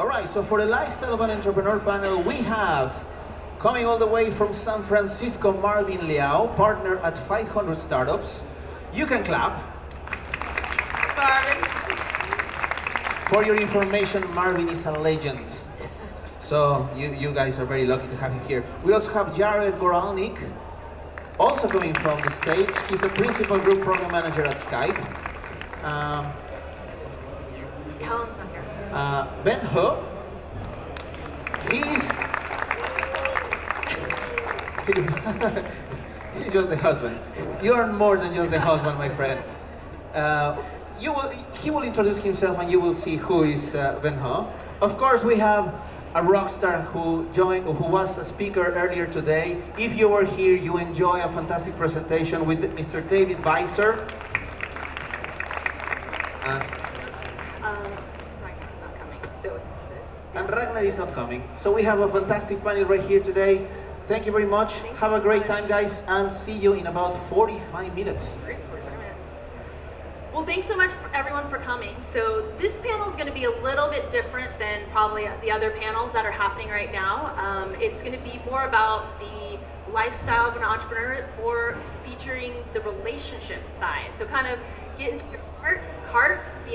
All right, so for the Lifestyle of an Entrepreneur panel, we have coming all the way from San Francisco, Marvin Liao, partner at 500 Startups. You can clap. Marvin. For your information, Marvin is a legend. So you guys are very lucky to have him here. We also have Jared Goralnik, also coming from the States. He's a principal group program manager at Skype. Helen's not here. Ben Ho. He's he's just the husband. You are more than just the husband, my friend. He will introduce himself and you will see who is Ben Ho. Of course, we have a rock star who was a speaker earlier today. If you were here, you enjoy a fantastic presentation with Mr. David Weiser. Ragnar's not coming, so that's it. And Ragnar is not coming. So we have a fantastic panel right here today. Thank you very much. Have a great time, guys, and see you in about 45 minutes. Great, 45 minutes. Well, thanks so much for everyone for coming. So this panel is going to be a little bit different than probably the other panels that are happening right now. It's going to be more about the lifestyle of an entrepreneur, or featuring the relationship side. So kind of get into your heart, the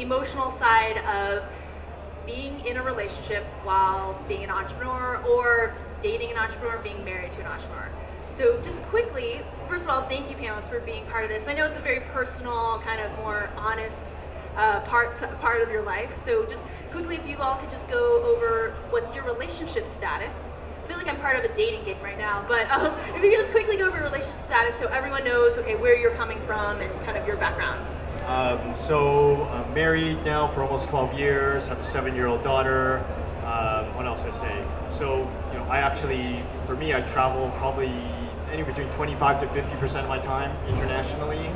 emotional side of being in a relationship while being an entrepreneur, or dating an entrepreneur, being married to an entrepreneur. So just quickly, first of all, thank you panelists for being part of this. I know it's a very personal, kind of more honest part of your life. So just quickly, if you all could just go over what's your relationship status. I feel like I'm part of a dating game right now, but if you could just quickly go over your relationship status so everyone knows, okay, where you're coming from and kind of your background. So I'm married now for almost 12 years, have a 7-year-old daughter. What else did I say? So, for me, I travel probably anywhere between 25 to 50% of my time internationally.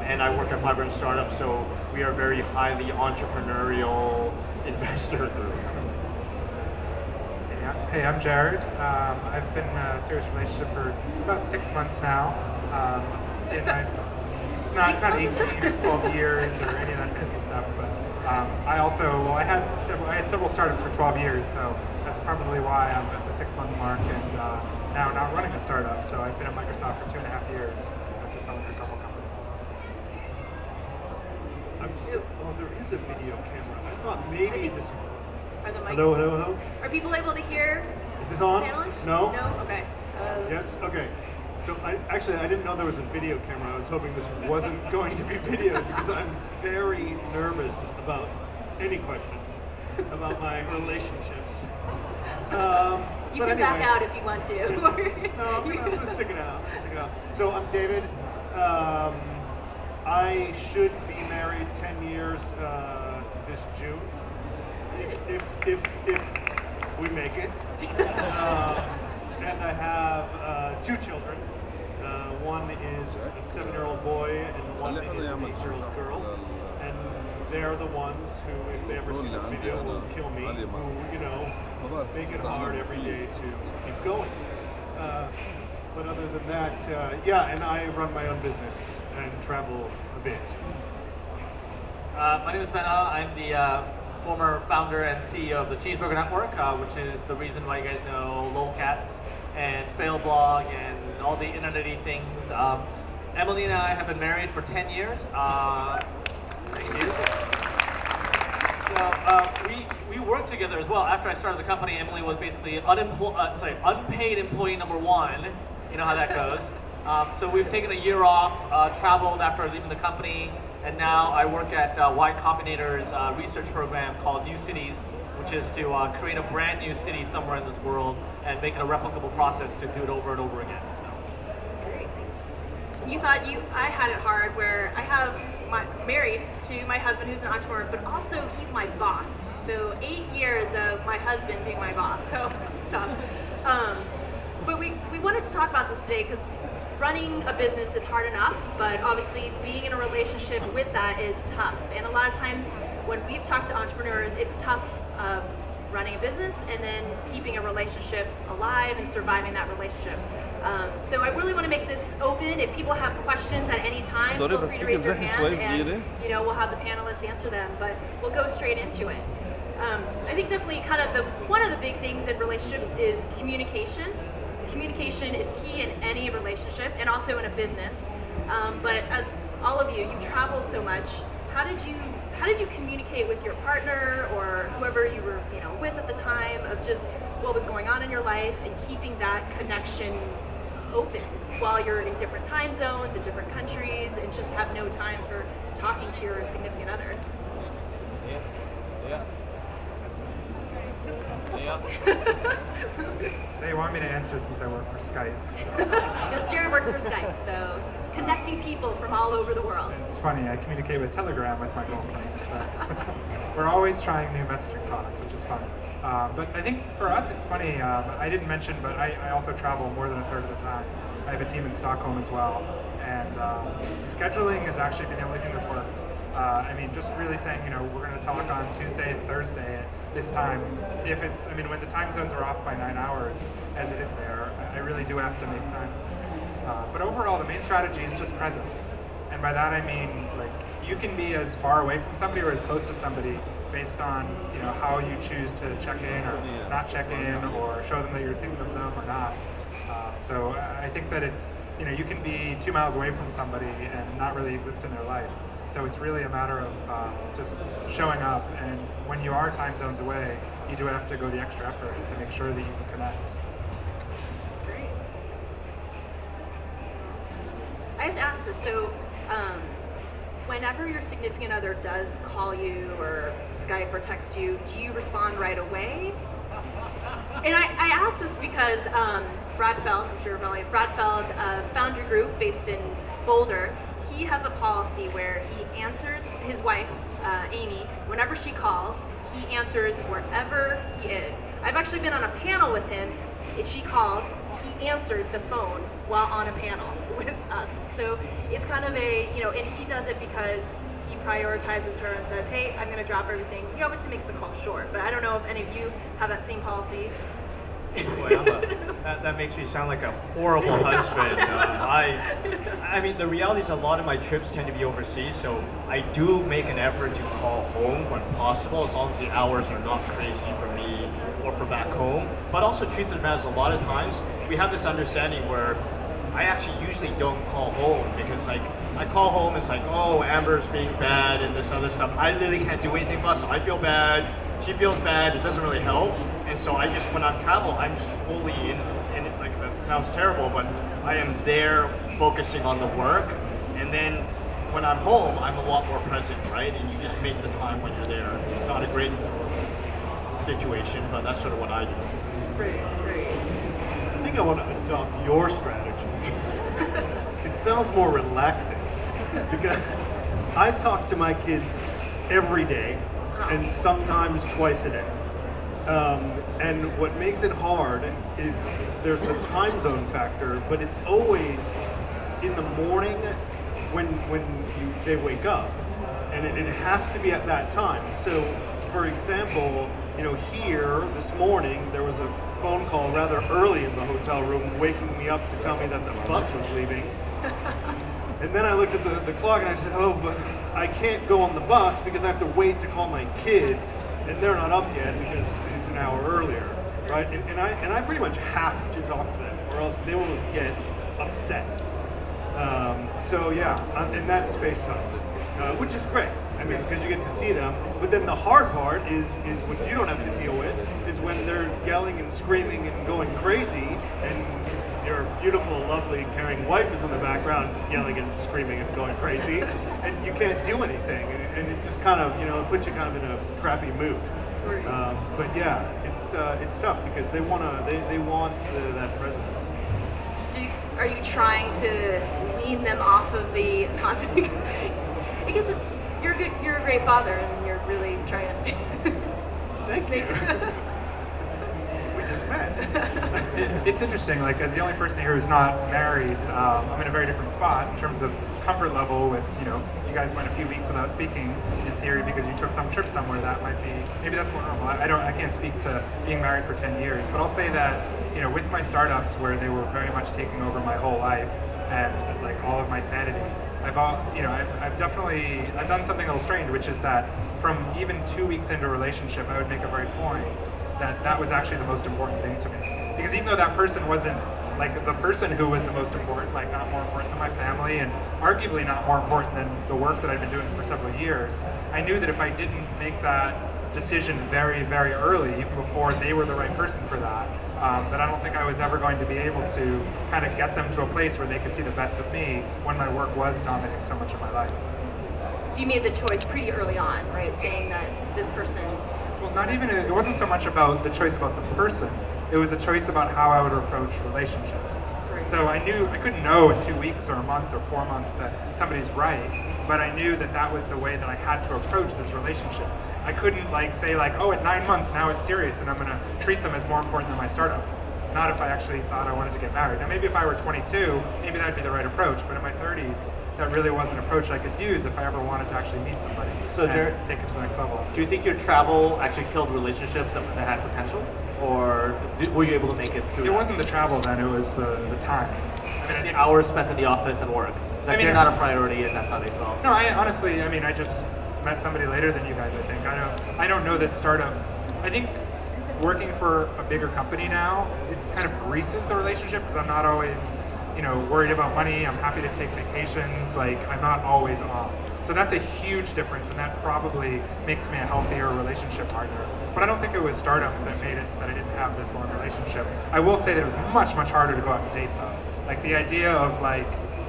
And I work at 500 Startups, so we are a very highly entrepreneurial investor group. Hey, I'm Jared. I've been in a serious relationship for about 6 months now. It's not 18 or 12 years or any of that fancy stuff, but I had several startups for 12 years, so that's probably why I'm at the 6-month mark, and now not running a startup. So I've been at Microsoft for 2.5 years after selling a couple companies. There is a video camera. I thought maybe this. Are the mics? Hello. Are people able to hear? Is this on? Panelists? No. No. Okay. Yes. Okay. So I didn't know there was a video camera. I was hoping this wasn't going to be videoed because I'm very nervous about any questions about my relationships. You can back out if you want to. No, I'm gonna stick it out. So I'm David. I should be married 10 years this June, if we make it. And I have 2 children. One is a 7-year-old boy and one is an 8-year-old girl. And they're the ones who, if they ever see this video, will kill me, who, make it hard every day to keep going. But other than that, and I run my own business and travel a bit. My name is Ben Ho. I'm the former founder and CEO of the Cheeseburger Network, which is the reason why you guys know Lolcats and Failblog and all the internet-y things. Emily and I have been married for 10 years. Thank you. So we worked together as well. After I started the company, Emily was basically unpaid employee number 1. You know how that goes. So we've taken a year off, traveled after leaving the company, and now I work at Y Combinator's research program called New Cities, which is to create a brand new city somewhere in this world and make it a replicable process to do it over and over again. So. Great, thanks. You thought I had it hard, where I have married to my husband who's an entrepreneur, but also he's my boss. So 8 years of my husband being my boss, so it's tough. But we wanted to talk about this today because running a business is hard enough, but obviously being in a relationship with that is tough. And a lot of times when we've talked to entrepreneurs, it's tough running a business and then keeping a relationship alive and surviving that relationship. So I really want to make this open. If people have questions at any time, feel free to raise your hand and we'll have the panelists answer them, but we'll go straight into it. I think definitely kind of one of the big things in relationships is communication. Communication is key in any relationship and also in a business. But as all of you traveled so much. How did you communicate with your partner or whoever you were with at the time of just what was going on in your life and keeping that connection open while you're in different time zones in different countries and just have no time for talking to your significant other? Yeah. They want me to answer since I work for Skype. Yes, Jared works for Skype, so it's connecting people from all over the world. It's funny, I communicate with Telegram with my girlfriend, but we're always trying new messaging products, which is fun. But I think for us it's funny, I didn't mention, but I also travel more than a third of the time. I have a team in Stockholm as well, and scheduling has actually been the only thing that's worked. I mean, just really saying, we're going to talk on Tuesday and Thursday at this time. If it's, when the time zones are off by 9 hours, as it is there, I really do have to make time. But overall, the main strategy is just presence. And by that I mean, like, you can be as far away from somebody or as close to somebody based on, how you choose to check in or not check in or show them that you're thinking of them or not. So I think that it's, you can be 2 miles away from somebody and not really exist in their life. So it's really a matter of just showing up, and when you are time zones away, you do have to go the extra effort to make sure that you can connect. Great, thanks. I have to ask this, so whenever your significant other does call you or Skype or text you, do you respond right away? And I ask this because Brad Feld, I'm sure Brad Feld, Foundry Group based in Boulder, he has a policy where he answers his wife, Amy, whenever she calls, he answers wherever he is. I've actually been on a panel with him. If she called, he answered the phone while on a panel with us. So it's kind of and he does it because he prioritizes her and says, hey, I'm going to drop everything. He obviously makes the call short, but I don't know if any of you have that same policy. Boy, that makes me sound like a horrible husband. I mean, the reality is a lot of my trips tend to be overseas, so I do make an effort to call home when possible, as long as the hours are not crazy for me or for back home. But also, truth of the matter is, a lot of times we have this understanding where I actually usually don't call home because, like, I call home and it's like, oh, Amber's being bad and this other stuff. I literally can't do anything about it, so I feel bad. She feels bad. It doesn't really help. And so I just, when I'm traveling, I'm just fully in it. Like, that sounds terrible, but I am there focusing on the work. And then when I'm home, I'm a lot more present, right? And you just make the time when you're there. It's not a great situation, but that's sort of what I do. Right. I think I want to adopt your strategy. It sounds more relaxing because I talk to my kids every day and sometimes twice a day. And what makes it hard is there's the time zone factor, but it's always in the morning when they wake up, and it has to be at that time. So, for example, here this morning there was a phone call rather early in the hotel room, waking me up to tell me that the bus was leaving. And then I looked at the clock and I said, oh, but I can't go on the bus because I have to wait to call my kids, and they're not up yet because it's an hour earlier, right? And I pretty much have to talk to them, or else they will get upset. So yeah, and that's FaceTime, which is great. I mean, because you get to see them. But then the hard part is what you don't have to deal with, is when they're yelling and screaming and going crazy, and your beautiful, lovely, caring wife is in the background yelling and screaming and going crazy, and you can't do anything, and it just kind of, it puts you kind of in a crappy mood. But yeah, it's tough because they want that presence. Are you trying to wean them off of the constant? I guess you're a great father, and you're really trying to. Thank you. We just met. It's interesting, like, as the only person here who's not married, I'm in a very different spot in terms of comfort level with, you guys went a few weeks without speaking, in theory, because you took some trip somewhere. That might be, maybe that's more normal. I can't speak to being married for 10 years, but I'll say that, with my startups where they were very much taking over my whole life and like all of my sanity, I've done something a little strange, which is that from even 2 weeks into a relationship, I would make a very point that was actually the most important thing to me. Because even though that person wasn't like the person who was the most important, like not more important than my family, and arguably not more important than the work that I've been doing for several years, I knew that if I didn't make that decision very, very early, even before they were the right person for that, that I don't think I was ever going to be able to kind of get them to a place where they could see the best of me when my work was dominating so much of my life. So you made the choice pretty early on, right? Saying that this person... Well, not even, it wasn't so much about the choice about the person, it was a choice about how I would approach relationships. Right. So I couldn't know in 2 weeks or a month or 4 months that somebody's right, but I knew that that was the way that I had to approach this relationship. I couldn't say oh, at 9 months now it's serious and I'm gonna treat them as more important than my startup. Not if I actually thought I wanted to get married. Now maybe if I were 22, maybe that'd be the right approach, but in my 30s, that really wasn't an approach I could use if I ever wanted to actually meet somebody So Jared, and take it to the next level. do you think your travel actually killed relationships that had potential? Or were you able to make it through? It wasn't the travel then, it was the time. Just the hours spent in the office and work. Like they're not a priority and that's how they felt. No, I honestly, I just met somebody later than you guys, I think. I don't know that startups, I think working for a bigger company now, it kind of greases the relationship because I'm not always, worried about money. I'm happy to take vacations. I'm not always on. So that's a huge difference, and that probably makes me a healthier relationship partner. But I don't think it was startups that made it so that I didn't have this long relationship. I will say that it was much, much harder to go out and date though. The idea of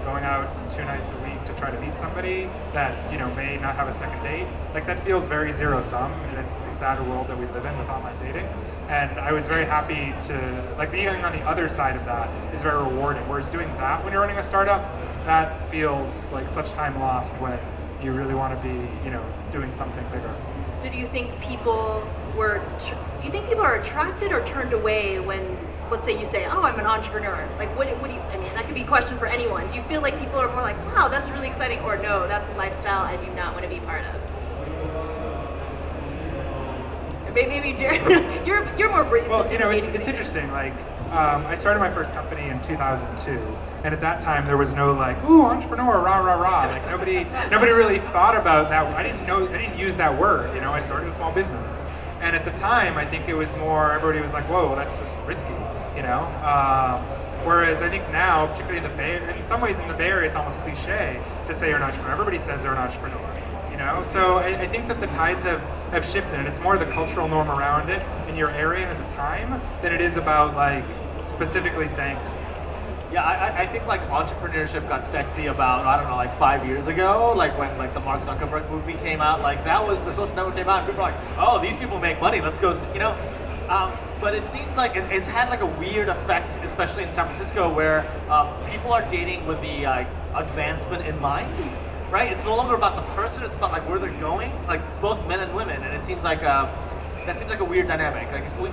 going out 2 nights a week to try to meet somebody that may not have a second date, that feels very zero sum, and it's the sadder world that we live in with online dating. And I was very happy to being on the other side of that is very rewarding. Whereas doing that when you're running a startup, that feels like such time lost when you really want to be doing something bigger. So do you think people are attracted or turned away when, let's say you say, oh, I'm an entrepreneur. What do you, that could be a question for anyone. Do you feel like people are more like, wow, that's really exciting, or no, that's a lifestyle I do not want to be part of? Maybe Jared, you're more brave. Well, it's interesting. I started my first company in 2002, and at that time there was no ooh, entrepreneur, rah rah rah. Nobody really thought about that. I didn't use that word. I started a small business, and at the time I think it was more everybody was like, whoa, that's just risky. Whereas I think now, particularly in some ways in the Bay Area, it's almost cliche to say you're an entrepreneur. Everybody says they're an entrepreneur. So I think that the tides have shifted, and it's more the cultural norm around it in your area and at the time than it is about specifically saying. Yeah, I think entrepreneurship got sexy about, I don't know, 5 years ago, when the Mark Zuckerberg movie came out, that was, the social network came out, and people were like, oh, these people make money, let's go, but it seems like it's had a weird effect, especially in San Francisco, where people are dating with the advancement in mind. Right? It's no longer about the person, it's about where they're going, both men and women, and it seems that seems like a weird dynamic.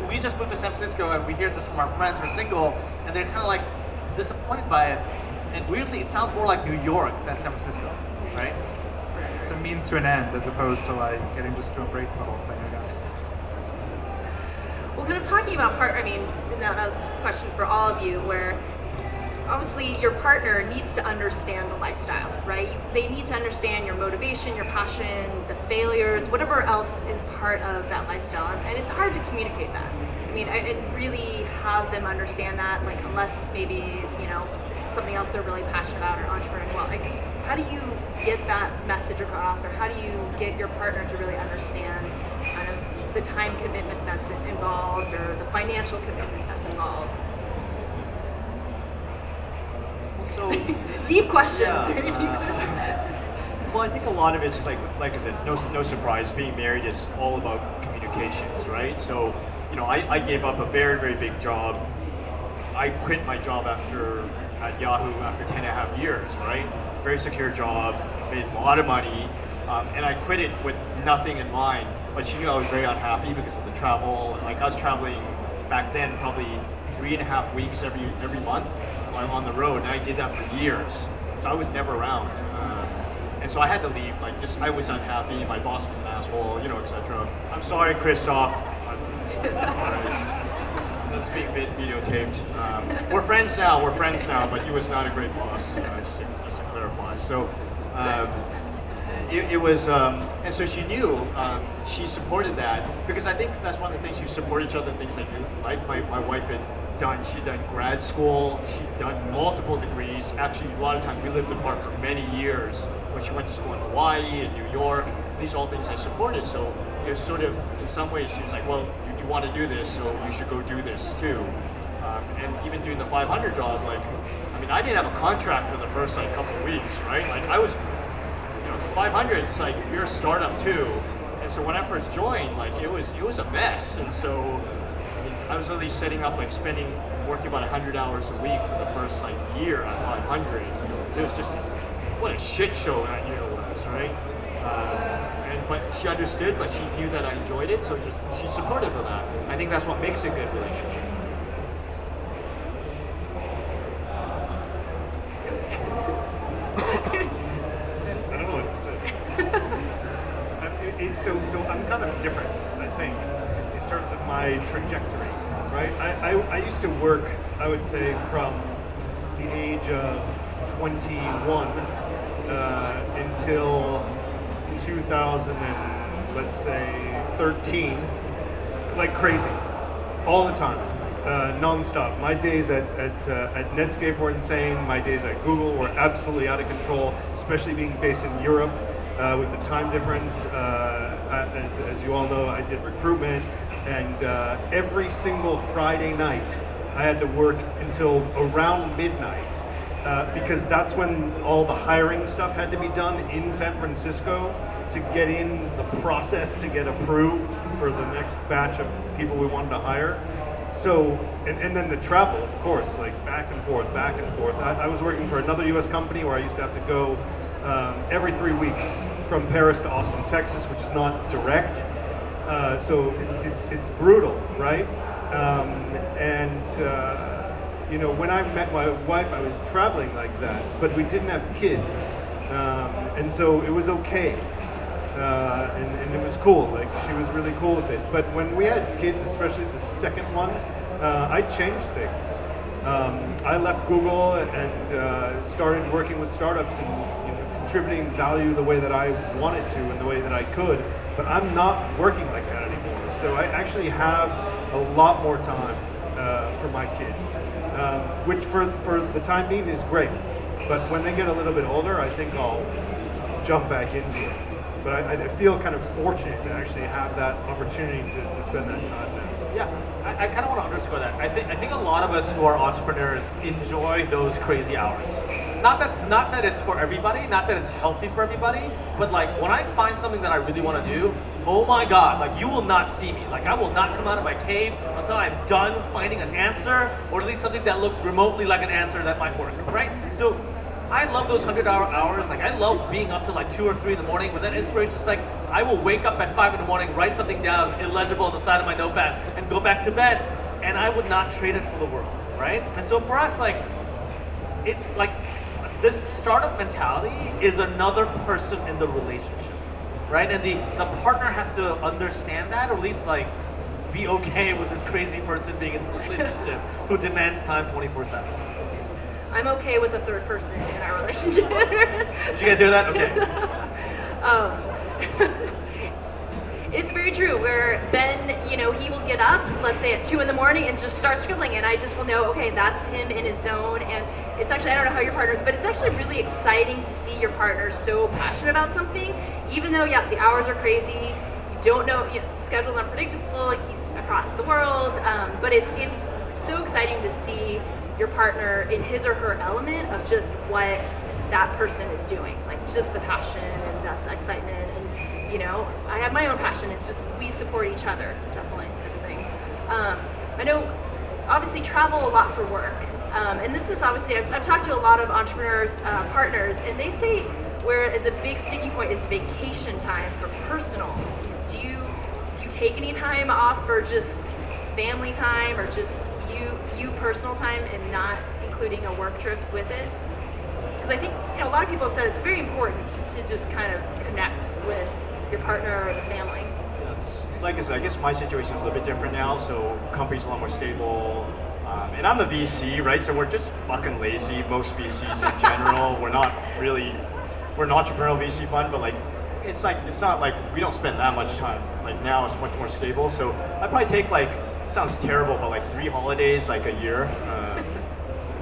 We just moved to San Francisco and we hear this from our friends who are single, and they're kind of disappointed by it. And weirdly, it sounds more like New York than San Francisco, right? It's a means to an end as opposed to getting just to embrace the whole thing, I guess. Well, kind of talking about that's a question for all of you, where obviously your partner needs to understand the lifestyle, right? They need to understand your motivation, your passion, the failures, whatever else is part of that lifestyle. And it's hard to communicate that. And really have them understand that, unless maybe, something else they're really passionate about, or entrepreneur as well. How do you get that message across, or how do you get your partner to really understand kind of the time commitment that's involved, or the financial commitment that's involved? So, deep questions. Well, I think a lot of it's just like I said, no surprise. Being married is all about communications, right? So, I gave up a very, very big job. I quit my job at Yahoo after 10 and a half years, right? Very secure job, made a lot of money, and I quit it with nothing in mind. But she knew I was very unhappy because of the travel. I was traveling back then probably 3.5 weeks every month. I'm on the road, and I did that for years. So I was never around. And so I had to leave, I was unhappy, my boss was an asshole, etc. I'm sorry, Christoph. This is being videotaped. We're friends now, but he was not a great boss, just to clarify. So Um, it was, and so she knew, she supported that, because I think that's one of the things, you support each other, things I do. Like my wife she'd done grad school, she'd done multiple degrees. Actually, a lot of times we lived apart for many years when she went to school in Hawaii and New York. These are all things I supported. So it was sort of, in some ways, she was like, well, you want to do this, so you should go do this too. And even doing the 500 job, like, I mean, I didn't have a contract for the first like couple of weeks, right? Like I was, 500, it's like you're a startup too. And so when I first joined, like it was a mess. And so I was really setting up, like working about 100 hours a week for the first like year at 500. So it was just, what a shit show that year was, right? But she understood, but she knew that I enjoyed it, so she's supportive of that. I think that's what makes a good relationship. I don't know what to say. So I'm kind of different, I think, in terms of my trajectory, right? I used to work, I would say, from the age of 21 until 2000 and let's say 13, like crazy, all the time, non-stop. My days at Netscape were insane. My days at Google were absolutely out of control, especially being based in Europe with the time difference. As you all know, I did recruitment, and every single Friday night I had to work until around midnight. Because that's when all the hiring stuff had to be done in San Francisco to get in the process to get approved for the next batch of people we wanted to hire. So, and then the travel, of course, like back and forth. I was working for another US company where I used to have to go every 3 weeks from Paris to Austin, Texas, which is not direct. So it's brutal, right? When I met my wife, I was traveling like that, but we didn't have kids, and so it was okay, and it was cool. Like she was really cool with it. But when we had kids, especially the second one, I changed things. I left Google and started working with startups and contributing value the way that I wanted to and the way that I could. But I'm not working like that anymore. So I actually have a lot more time for my kids, which for the time being is great. But when they get a little bit older, I think I'll jump back into it. But I feel kind of fortunate to actually have that opportunity to spend that time now. Yeah, I kind of want to underscore that. I think a lot of us who are entrepreneurs enjoy those crazy hours. Not that it's for everybody, not that it's healthy for everybody, but like when I find something that I really want to do, oh my God, like you will not see me. Like I will not come out of my cave until I'm done finding an answer, or at least something that looks remotely like an answer that might work, right? So I love those 100-hour hours. Like I love being up to like 2 or 3 in the morning with that inspiration. It's like I will wake up at 5 in the morning, write something down illegible on the side of my notepad, and go back to bed. And I would not trade it for the world, right? And so for us, like it's like this startup mentality is another person in the relationship, right? And the partner has to understand that, or at least like be okay with this crazy person being in a relationship who demands time 24/7. I'm okay with a third person in our relationship. Did you guys hear that? Okay. It's very true, where Ben, he will get up, let's say at 2 in the morning, and just start scribbling, and I just will know, okay, that's him in his zone. And it's actually, I don't know how your partners, but it's actually really exciting to see your partner so passionate about something, even though, yes, the hours are crazy, you don't know, the schedule's unpredictable, like he's across the world, but it's so exciting to see your partner in his or her element of just what that person is doing, like just the passion and that's excitement. And I have my own passion. It's just we support each other, definitely, type of thing. I know, obviously, travel a lot for work, and this is obviously I've talked to a lot of entrepreneurs, partners, and they say whereas a big sticking point is vacation time for personal. Do you take any time off for just family time or just you personal time and not including a work trip with it? Because I think a lot of people have said it's very important to just kind of connect with your partner or the family. Yes. Like I said, I guess my situation is a little bit different now, so company's a lot more stable. And I'm a VC, right? So we're just fucking lazy, most VCs in general. We're not really we're an entrepreneurial VC fund, but like it's not like we don't spend that much time. Like now it's much more stable. So I probably take like, sounds terrible, but like 3 holidays like a year.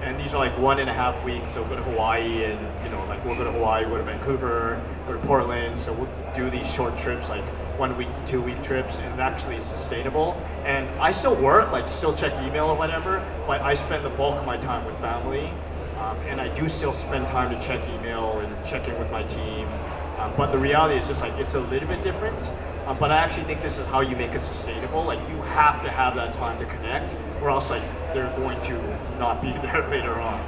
And these are like 1.5 weeks. So go to Hawaii, and like we'll go to Hawaii, go to Vancouver, go to Portland. So we'll do these short trips, like 1 week to 2 week trips, and it actually is sustainable. And I still work, like still check email or whatever, but I spend the bulk of my time with family. And I do still spend time to check email and check in with my team. But the reality is just like, it's a little bit different. But I actually think this is how you make it sustainable. Like you have to have that time to connect, or else like they're going to not be there later on.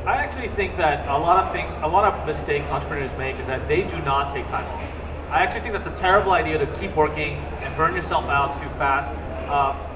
I actually think that a lot of mistakes entrepreneurs make is that they do not take time off. I actually think that's a terrible idea to keep working and burn yourself out too fast.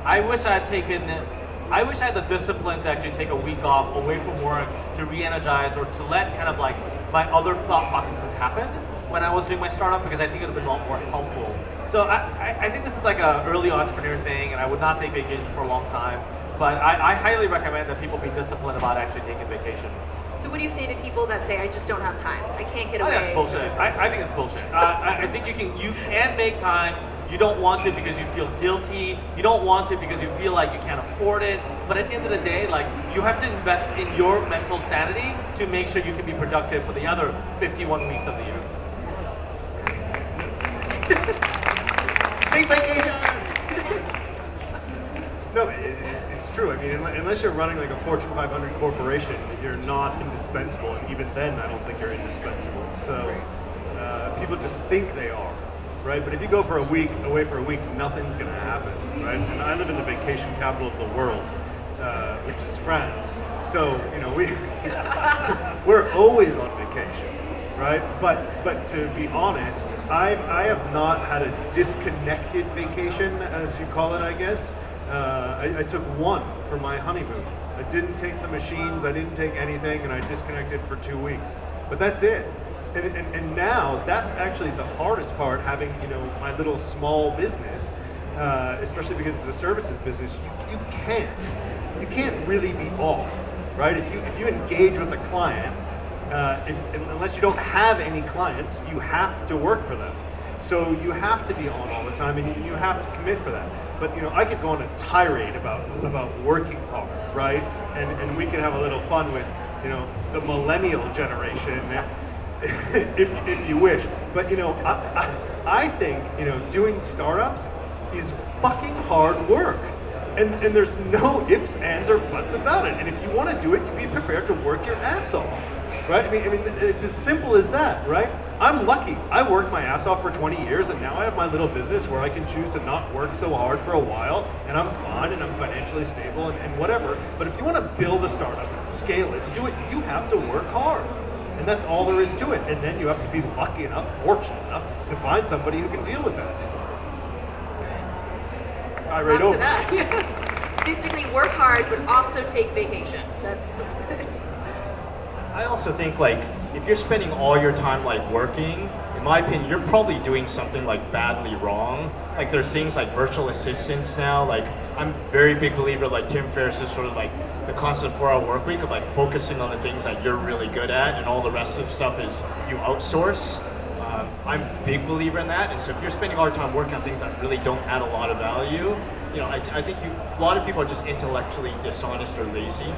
I wish I had the discipline to actually take a week off away from work to re-energize, or to let kind of like my other thought processes happen when I was doing my startup, because I think it would have been a lot more helpful. So I think this is like an early entrepreneur thing, and I would not take vacation for a long time. But I highly recommend that people be disciplined about actually taking vacation. So what do you say to people that say, I just don't have time, I can't get I away? think that's bullshit. I think it's bullshit. I think you can make time. You don't want to because you feel guilty. You don't want to because you feel like you can't afford it. But at the end of the day, like, you have to invest in your mental sanity to make sure you can be productive for the other 51 weeks of the year. Take vacation! No, it's true. I mean, unless you're running like a Fortune 500 corporation, you're not indispensable. And even then, I don't think you're indispensable. So people just think they are, right? But if you go for a week, away for a week, nothing's going to happen, right? And I live in the vacation capital of the world, which is France. So, we're always on vacation. Right, but to be honest, I have not had a disconnected vacation, as you call it, I guess. I took one for my honeymoon. I didn't take the machines, I didn't take anything, and I disconnected for 2 weeks. But that's it. And now that's actually the hardest part, having my little small business, especially because it's a services business. You can't really be off, right? If you engage with a client. Unless you don't have any clients, you have to work for them. So you have to be on all the time, and you have to commit for that. But I could go on a tirade about working hard, right? And we could have a little fun with the millennial generation, if you wish. But I think doing startups is fucking hard work. And there's no ifs, ands, or buts about it. And if you want to do it, you be prepared to work your ass off. Right? I mean, it's as simple as that, right? I'm lucky. I worked my ass off for 20 years, and now I have my little business where I can choose to not work so hard for a while, and I'm fine, and I'm financially stable, and whatever. But if you want to build a startup and scale it, do it, you have to work hard. And that's all there is to it. And then you have to be lucky enough, fortunate enough, to find somebody who can deal with that. Tirade over. To that. It's basically work hard, but also take vacation. That's the I also think like if you're spending all your time like working, in my opinion, you're probably doing something like badly wrong. Like there's things like virtual assistants now. Like I'm a very big believer, like Tim Ferriss is sort of like the concept for our work week of like focusing on the things that you're really good at, and all the rest of stuff is you outsource. I'm a big believer in that, and so if you're spending all your time working on things that really don't add a lot of value, I think a lot of people are just intellectually dishonest or lazy.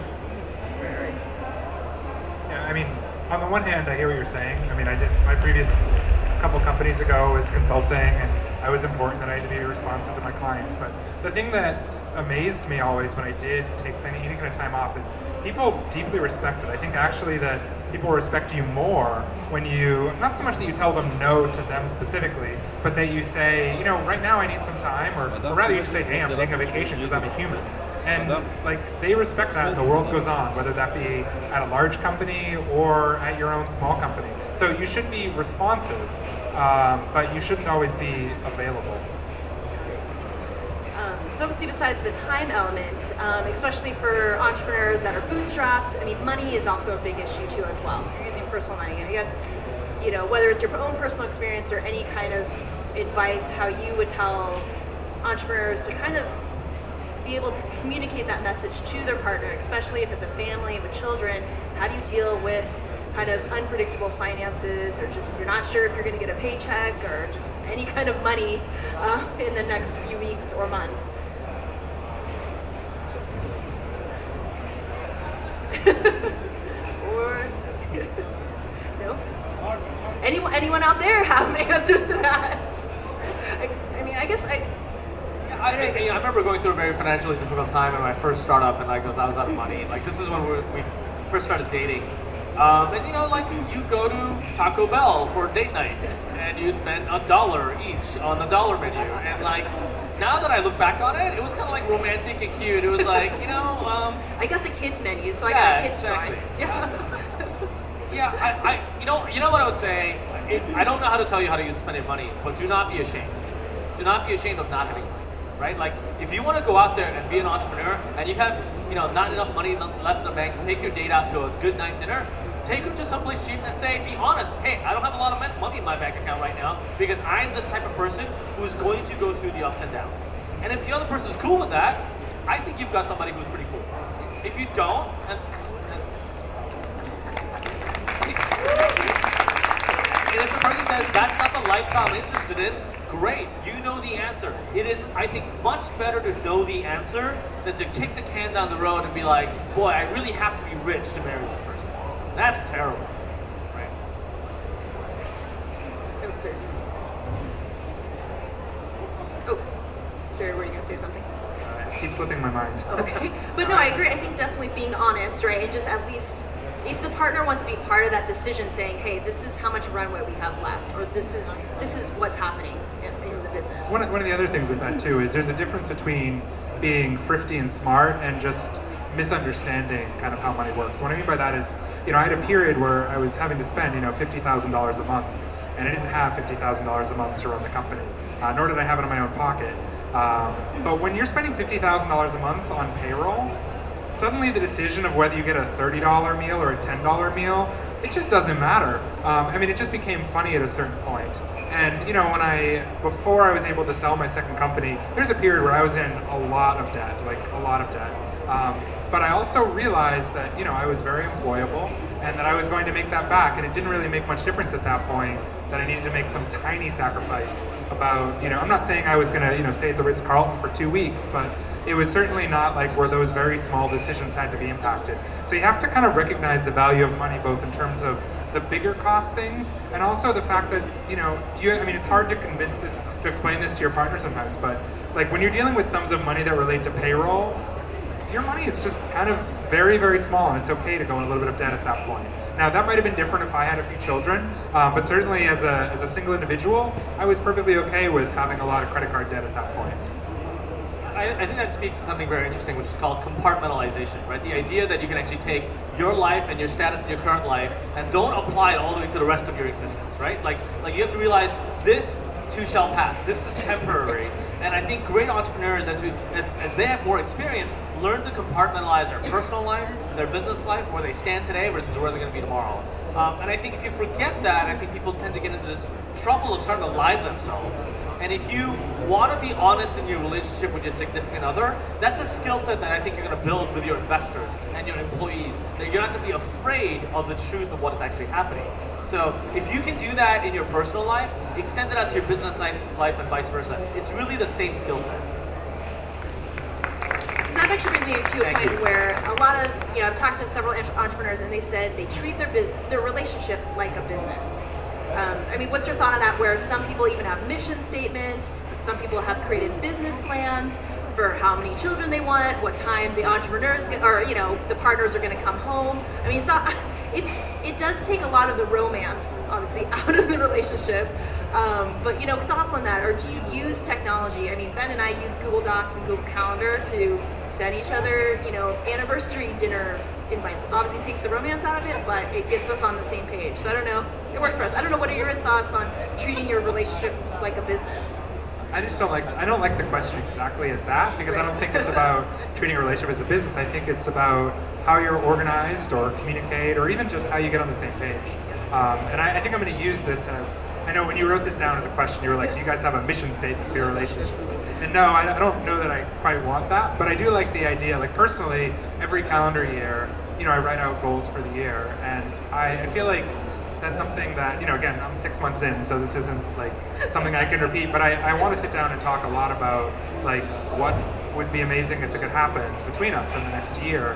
I mean, on the one hand, I hear what you're saying. I mean, I did my previous couple companies ago was consulting, and I was important that I had to be responsive to my clients. But the thing that amazed me always when I did take any kind of time off is people deeply respect it. I think actually that people respect you more when you, not so much that you tell them no to them specifically, but that you say, right now I need some time, or rather you just say, hey, I'm taking a vacation because I'm a human. And like they respect that, and the world goes on, whether that be at a large company or at your own small company. So you should be responsive, but you shouldn't always be available. So obviously besides the time element, especially for entrepreneurs that are bootstrapped, I mean, money is also a big issue too as well. If you're using personal money, I guess, whether it's your own personal experience or any kind of advice, how you would tell entrepreneurs to kind of be able to communicate that message to their partner, especially if it's a family with children. How do you deal with kind of unpredictable finances, or just you're not sure if you're going to get a paycheck or just any kind of money in the next few weeks or month? Or no? Anyone out there have answers to that? I mean, I guess I remember going through a very financially difficult time in my first startup, and I was out of money. Like, this is when we first started dating. And you know, like, you go to Taco Bell for date night, and you spend $1 each on the dollar menu. And like, now that I look back on it, it was kind of like romantic and cute. It was like, you know, I got the kids menu, so I got a kids exactly. toy. Yeah, you know what I would say. I don't know how to tell you how to use spending money, but do not be ashamed. Do not be ashamed of not having money, right? Like, if you want to go out there and be an entrepreneur, and you have, you know, not enough money left in the bank, take your date out to a good night dinner. Take her to someplace cheap and say, be honest, hey, I don't have a lot of money in my bank account right now because I'm this type of person who's going to go through the ups and downs. And if the other person is cool with that, I think you've got somebody who's pretty cool. If you don't, and if the person says that's not the lifestyle I'm interested in, great, you know the answer. It is, I think, much better to know the answer than to kick the can down the road and be like, boy, I really have to be rich to marry this person. That's terrible, right? Oh, sorry. Oh, Jared, were you going to say something? It keeps slipping my mind. Okay, but no, I agree. I think definitely being honest, right, and just at least if the partner wants to be part of that decision, saying, "Hey, this is how much runway we have left," or "This is what's happening in the business." One of the other things with that too is there's a difference between being thrifty and smart and just misunderstanding kind of how money works. So what I mean by that is, you know, I had a period where I was having to spend, you know, $50,000 a month, and I didn't have $50,000 a month to run the company, nor did I have it in my own pocket. But when you're spending $50,000 a month on payroll, suddenly the decision of whether you get a $30 meal or a $10 meal, it just doesn't matter. I mean, it just became funny at a certain point. And you know, before I was able to sell my second company, there's a period where I was in a lot of debt, like a lot of debt. But I also realized that, you know, I was very employable and that I was going to make that back, and it didn't really make much difference at that point that I needed to make some tiny sacrifice about, you know, I'm not saying I was gonna, you know, stay at the Ritz-Carlton for 2 weeks, but it was certainly not like where those very small decisions had to be impacted. So you have to kind of recognize the value of money, both in terms of the bigger cost things and also the fact that, you know, I mean, it's hard to explain this to your partner sometimes, but like when you're dealing with sums of money that relate to payroll, your money is just kind of very, very small, and it's okay to go in a little bit of debt at that point. Now, that might have been different if I had a few children, but certainly as a single individual, I was perfectly okay with having a lot of credit card debt at that point. I think that speaks to something very interesting, which is called compartmentalization, right? The idea that you can actually take your life and your status in your current life and don't apply it all the way to the rest of your existence, right? Like you have to realize this too shall pass. This is temporary. And I think great entrepreneurs, as they have more experience, learn to compartmentalize their personal life, their business life, where they stand today versus where they're going to be tomorrow. And I think if you forget that, I think people tend to get into this trouble of starting to lie to themselves. And if you want to be honest in your relationship with your significant other, that's a skill set that I think you're going to build with your investors and your employees. That you're not going to be afraid of the truth of what is actually happening. So if you can do that in your personal life, extend it out to your business life and vice versa. It's really the same skill set. So that actually brings me to a point where a lot of, you know, I've talked to several entrepreneurs and they said they treat their relationship like a business. I mean, what's your thought on that, where some people even have mission statements, some people have created business plans for how many children they want, what time the entrepreneurs or, you know, the partners are going to come home. I mean, it does take a lot of the romance, obviously, out of the relationship. But, you know, thoughts on that? Or do you use technology? I mean, Ben and I use Google Docs and Google Calendar to send each other, you know, anniversary dinner invites. Obviously takes the romance out of it, but it gets us on the same page. So I don't know, it works for us. I don't know, what are your thoughts on treating your relationship like a business? I don't like the question exactly as that, because I don't think it's about treating a relationship as a business. I think it's about how you're organized or communicate, or even just how you get on the same page. And I think I'm going to use this as, I know when you wrote this down as a question, you were like, do you guys have a mission statement for your relationship? And no, I don't know that I quite want that, but I do like the idea, like personally, every calendar year, I write out goals for the year, and I feel like that's something that, again, I'm 6 months in, so this isn't like something I can repeat, but I want to sit down and talk a lot about like what would be amazing if it could happen between us in the next year,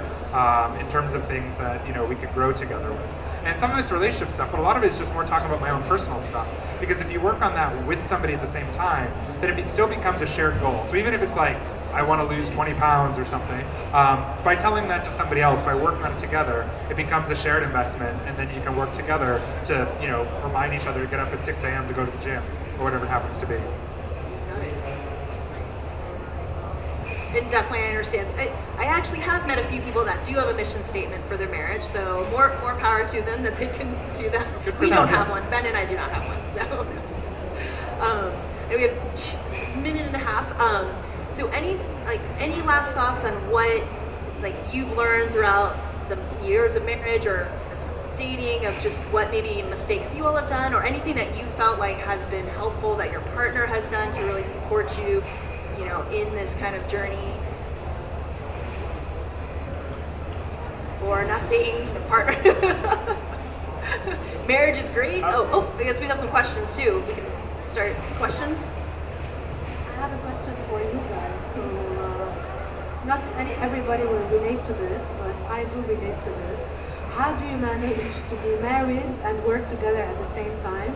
in terms of things that, we could grow together with. And some of it's relationship stuff, but a lot of it is just more talking about my own personal stuff. Because if you work on that with somebody at the same time, then it still becomes a shared goal. So even if it's like, I want to lose 20 pounds or something, by telling that to somebody else, by working on it together, it becomes a shared investment, and then you can work together to, remind each other to get up at 6 a.m. to go to the gym, or whatever it happens to be. Got it. And definitely, I understand. I actually have met a few people that do have a mission statement for their marriage, so more power to them that they can do that. We don't have one. Ben and I do not have one. So, and we have a minute and a half. So any last thoughts on what you've learned throughout the years of marriage or dating, of just what maybe mistakes you all have done, or anything that you felt like has been helpful that your partner has done to really support you, in this kind of journey? Or nothing, the partner. Marriage is great. Oh, I guess we have some questions too. We can start questions. I have a question for you guys. So, not everybody will relate to this, but I do relate to this. How do you manage to be married and work together at the same time?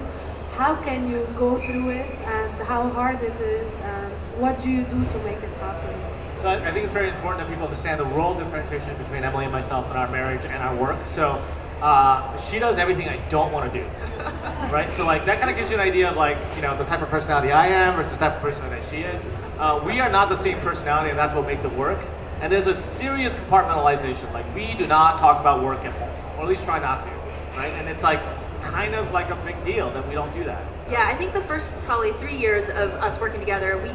How can you go through it, and how hard it is, and what do you do to make it happen? So I think it's very important that people understand the role differentiation between Emily and myself in our marriage and our work. So she does everything I don't want to do, right? So that kind of gives you an idea of the type of personality I am versus the type of personality that she is. We are not the same personality, and that's what makes it work. And there's a serious compartmentalization. We do not talk about work at home, or at least try not to, right? And it's kind of a big deal that we don't do that. So. Yeah, I think the first probably 3 years of us working together, we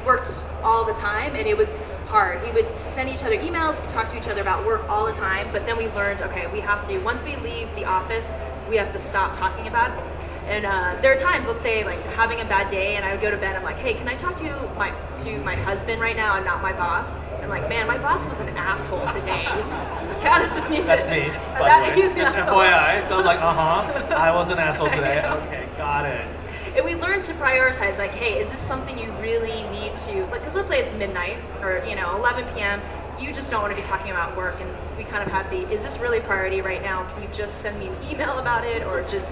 worked all the time, and it was hard. We would send each other emails, we talked to each other about work all the time, but then we learned, okay, we have to, once we leave the office, we have to stop talking about it. And there are times, let's say, having a bad day, and I would go to bed, I'm like, hey, can I talk to my husband right now and not my boss? I'm like, man, my boss was an asshole today. I kind of just need That's to... me, That by the way. is Just FYI. So I'm like, I was an asshole today. Okay, got it. And we learned to prioritize, hey, is this something you really need to, because let's say it's midnight or 11 p.m. You just don't want to be talking about work, and we kind of have is this really priority right now? Can you just send me an email about it, or just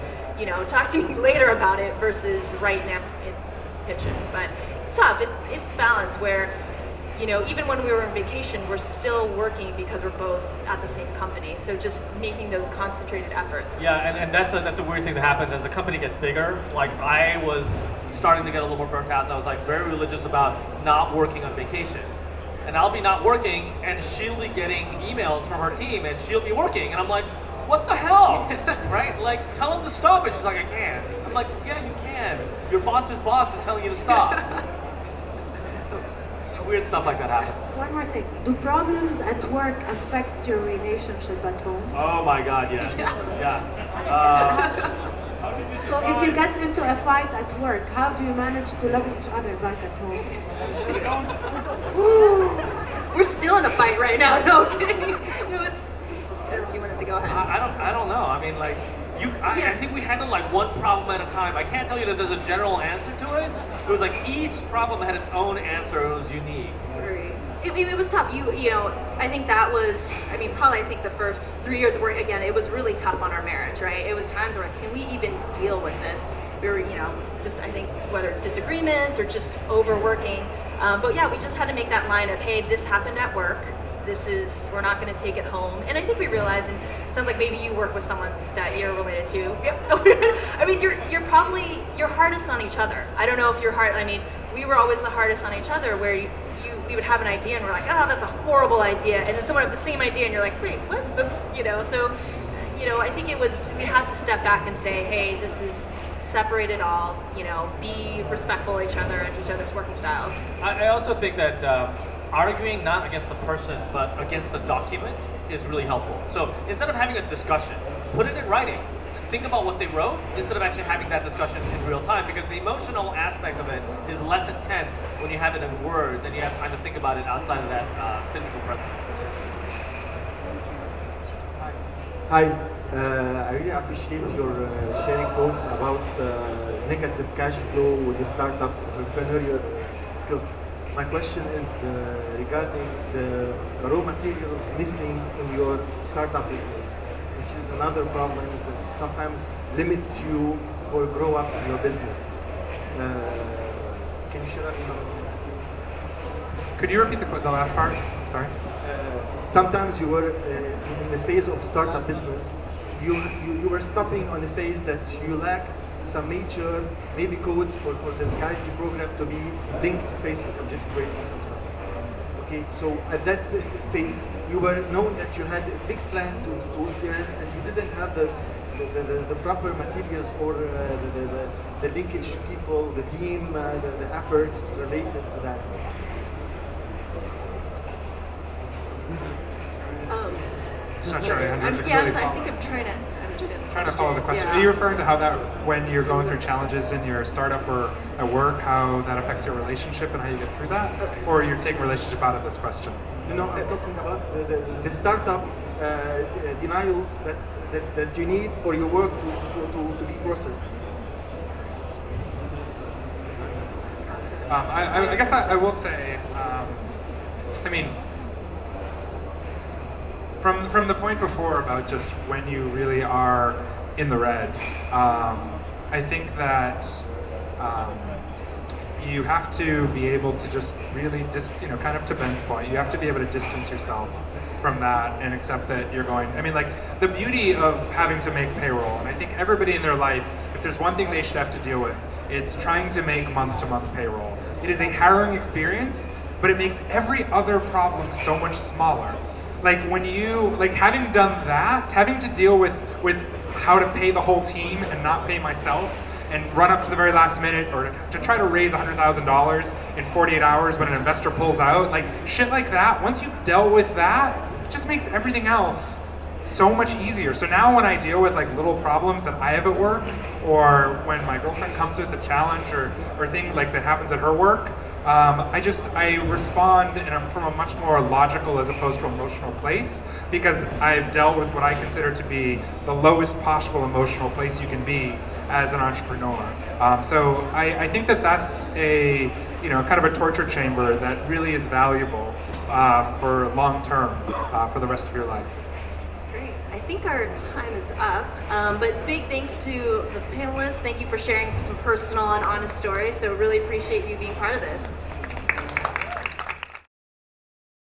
talk to me later about it versus right now in kitchen? But it's tough. It's balance where even when we were on vacation, we're still working because we're both at the same company. So just making those concentrated efforts. Yeah, and that's a weird thing that happens as the company gets bigger. I was starting to get a little more burnt out, so I was very religious about not working on vacation. And I'll be not working, and she'll be getting emails from her team, and she'll be working, and I'm like, what the hell, right? Tell them to stop, and she's like, I can't. I'm like, yeah, you can. Your boss's boss is telling you to stop. Weird stuff like that happens. One more thing. Do problems at work affect your relationship at home? Oh my God, yes. Yeah. So if you get into a fight at work, how do you manage to love each other back at home? We're still in a fight right now. No kidding. No, it's. I don't know if you wanted to go ahead. I don't know. I mean, I think we handled one problem at a time. I can't tell you that there's a general answer to it. It was each problem had its own answer. It was unique. It was tough. I think that was. I think the first 3 years of work, again, it was really tough on our marriage, right? It was times where, can we even deal with this? We were, just, I think, whether it's disagreements or just overworking. But yeah, we just had to make that line of, hey, this happened at work. We're not going to take it home. And I think we realized, and it sounds like maybe you work with someone that you're related to. Yep. You're hardest on each other. I don't know if you're hard. We were always the hardest on each other, where we would have an idea and we're like, oh, that's a horrible idea. And then someone had the same idea and you're like, wait, what? So, I think we had to step back and say, hey, this is separate it all, be respectful of each other and each other's working styles. I also think that arguing not against the person, but against the document is really helpful. So instead of having a discussion, put it in writing. think about what they wrote instead of actually having that discussion in real time, because the emotional aspect of it is less intense when you have it in words and you have time to think about it outside of that physical presence. Hi, I really appreciate your sharing thoughts about negative cash flow with the startup entrepreneurial skills. My question is regarding the raw materials missing in your startup business, which is another problem that sometimes limits you for grow up in your businesses. Can you share us some experience? Could you repeat the last part? I'm sorry. Sometimes you were in the phase of startup business, you were stopping on the phase that you lacked some major, maybe codes for the Skype program to be linked to Facebook and just creating some stuff. Okay, so at that phase, you were known that you had a big plan to attend, and you didn't have the proper materials or the linkage people, the team, the efforts related to that. Sorry, I'm sorry, I think I'm trying to understand. Trying to follow the question. Yeah. Are you referring to how that, when you're going through challenges in your startup or at work, how that affects your relationship and how you get through that? Or you're taking relationship out of this question? You know, I'm talking about the startup denials that you need for your work to be processed. I guess I will say, I mean, from the point before about just when you really are in the red, I think that you have to be able to just really, kind of to Ben's point, you have to be able to distance yourself from that and accept that you're going, I mean, like, the beauty of having to make payroll, and I think everybody in their life, if there's one thing they should have to deal with, it's trying to make month-to-month payroll. It is a harrowing experience, but it makes every other problem so much smaller. Like when you, like having done that, having to deal with how to pay the whole team and not pay myself and run up to the very last minute or to try to raise $100,000 in 48 hours when an investor pulls out, like shit like that, once you've dealt with that, it just makes everything else so much easier. So now when I deal with like little problems that I have at work, or when my girlfriend comes with a challenge or thing like that happens at her work, I respond from a much more logical as opposed to emotional place, because I've dealt with what I consider to be the lowest possible emotional place you can be as an entrepreneur. So I think that that's a kind of a torture chamber that really is valuable for long term, for the rest of your life. I think our time is up, but big thanks to the panelists. Thank you for sharing some personal and honest stories. So really appreciate you being part of this.